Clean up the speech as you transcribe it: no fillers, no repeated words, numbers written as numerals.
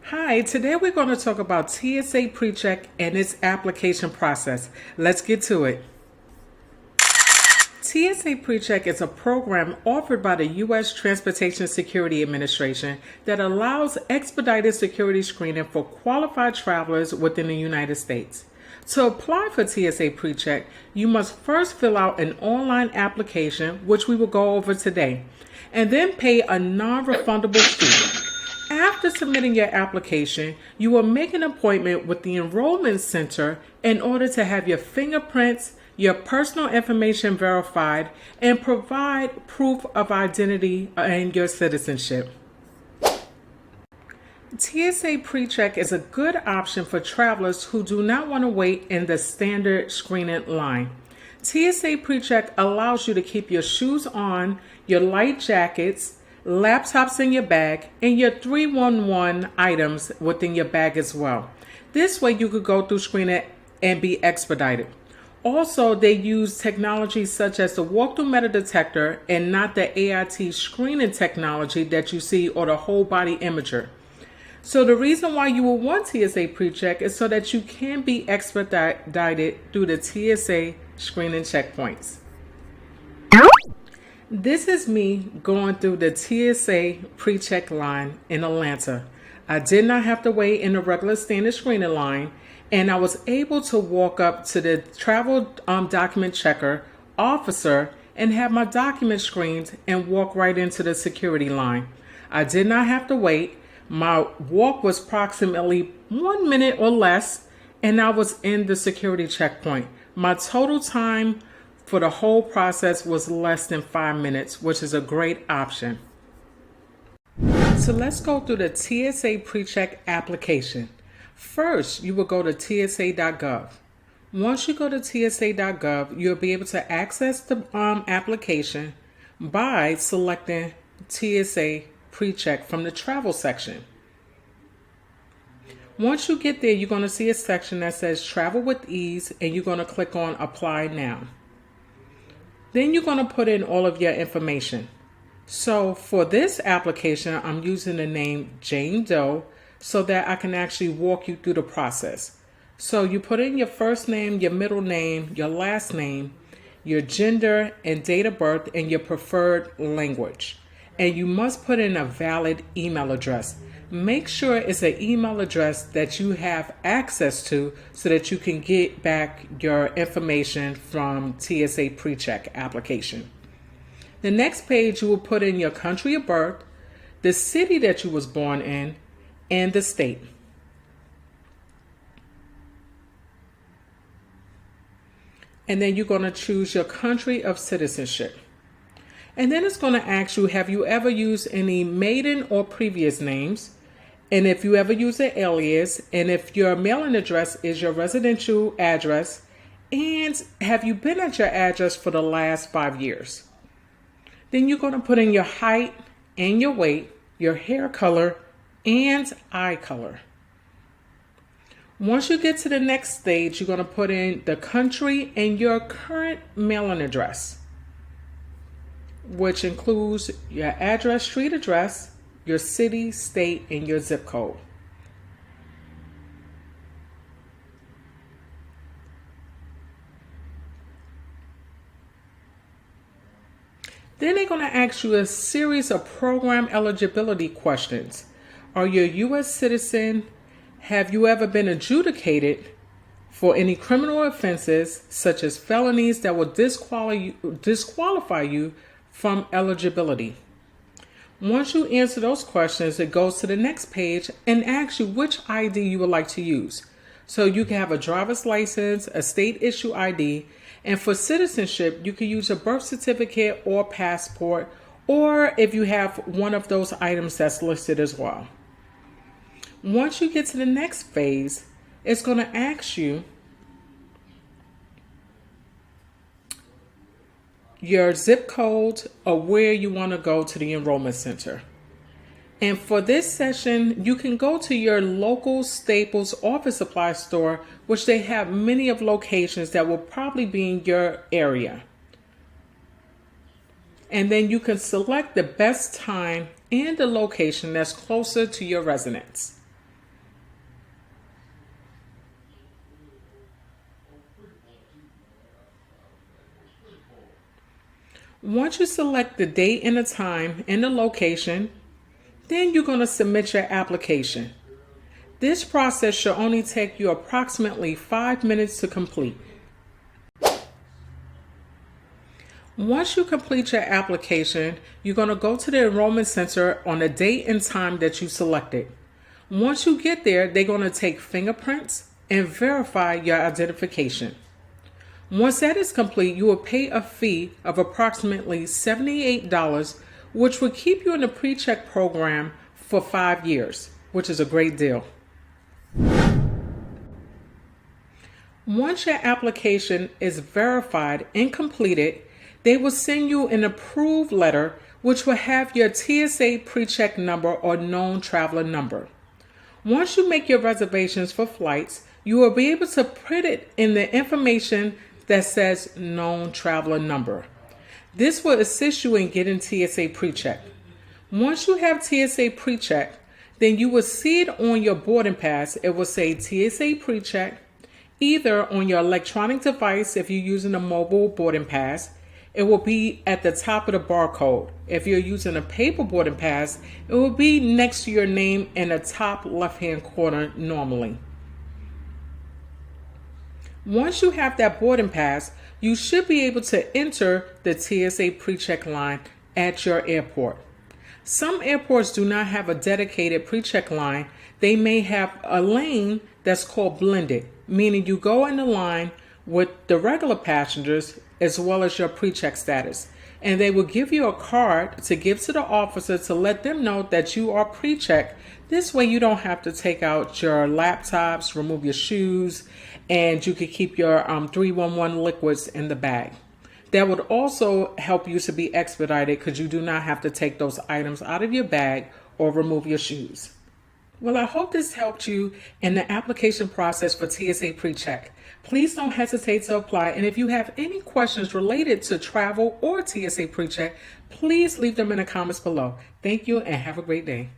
Hi, today we're going to talk about TSA Precheck and its application process. Let's get to it. TSA Precheck is a program offered by the U.S. Transportation Security Administration that allows expedited security screening for qualified travelers within the United States. To apply for TSA Precheck, you must first fill out an online application, which we will go over today, and then pay a non-refundable fee. After submitting your application, you will make an appointment with the enrollment center in order to have your fingerprints, your personal information verified, and provide proof of identity and your citizenship. TSA Precheck is a good option for travelers who do not want to wait in the standard screening line. TSA Precheck allows you to keep your shoes on, your light jackets, laptops in your bag, and your 311 items within your bag as well. This way you could go through screening and be expedited. Also, they use technology such as the walk-through metal detector and not the AIT screening technology that you see or the whole body imager. So the reason why you will want TSA Precheck is so that you can be expedited through the TSA screening checkpoints. This is me going through the TSA Precheck line in Atlanta. I did not have to wait in the regular standard screening line, and I was able to walk up to the travel document checker officer and have my documents screened and walk right into the security line. I did not have to wait. My walk was approximately 1 minute or less, and I was in the security checkpoint. My total time for the whole process was less than 5 minutes, which is a great option. So let's go through the TSA Precheck application. First, you will go to tsa.gov. Once you go to tsa.gov, you'll be able to access the application by selecting TSA Precheck from the travel section. Once you get there, you're going to see a section that says Travel with Ease, and you're going to click on Apply Now. Then you're going to put in all of your information. So for this application, I'm using the name Jane Doe so that I can actually walk you through the process. So you put in your first name, your middle name, your last name, your gender and date of birth, and your preferred language. And you must put in a valid email address. Make sure it's an email address that you have access to so that you can get back your information from TSA Precheck application. The next page, you will put in your country of birth, the city that you was born in, and the state. And then you're going to choose your country of citizenship. And then it's going to ask you, have you ever used any maiden or previous names? And if you ever use an alias, and if your mailing address is your residential address, and have you been at your address for the last 5 years? Then you're going to put in your height and your weight, your hair color, and eye color. Once you get to the next stage, you're going to put in the country and your current mailing address, which includes your address, street address, your city, state, and your zip code. Then they're going to ask you a series of program eligibility questions. Are you a U.S. citizen? Have you ever been adjudicated for any criminal offenses, such as felonies that will disqualify you from eligibility? Once you answer those questions, it goes to the next page and asks you which ID you would like to use. So you can have a driver's license, a state issue ID, and for citizenship, you can use a birth certificate or passport, or if you have one of those items that's listed as well. Once you get to the next phase, it's going to ask you your zip code or where you want to go to the enrollment center. And for this session, you can go to your local Staples office supply store, which they have many of locations that will probably be in your area. And then you can select the best time and the location that's closer to your residence. Once you select the date and the time and the location, then you're going to submit your application. This process should only take you approximately 5 minutes to complete. Once you complete your application, you're going to go to the enrollment center on the date and time that you selected. Once you get there, they're going to take fingerprints and verify your identification. Once that is complete, you will pay a fee of approximately $78, which will keep you in the pre-check program for 5 years, which is a great deal. Once your application is verified and completed, they will send you an approved letter, which will have your TSA Precheck number or known traveler number. Once you make your reservations for flights, you will be able to put it in the information that says known traveler number. This will assist you in getting TSA Precheck. Once you have TSA Precheck, then you will see it on your boarding pass. It will say TSA Precheck, either on your electronic device if you're using a mobile boarding pass. It will be at the top of the barcode. If you're using a paper boarding pass, it will be next to your name in the top left-hand corner normally. Once you have that boarding pass, you should be able to enter the TSA Precheck line at your airport. Some airports do not have a dedicated pre-check line. They may have a lane that's called blended, meaning you go in the line with the regular passengers as well as your pre-check status. And they will give you a card to give to the officer to let them know that you are pre-checked. This way you don't have to take out your laptops, remove your shoes, and you can keep your 311 liquids in the bag. That would also help you to be expedited because you do not have to take those items out of your bag or remove your shoes. Well, I hope this helped you in the application process for TSA Precheck. Please don't hesitate to apply. And if you have any questions related to travel or TSA Precheck, please leave them in the comments below. Thank you and have a great day.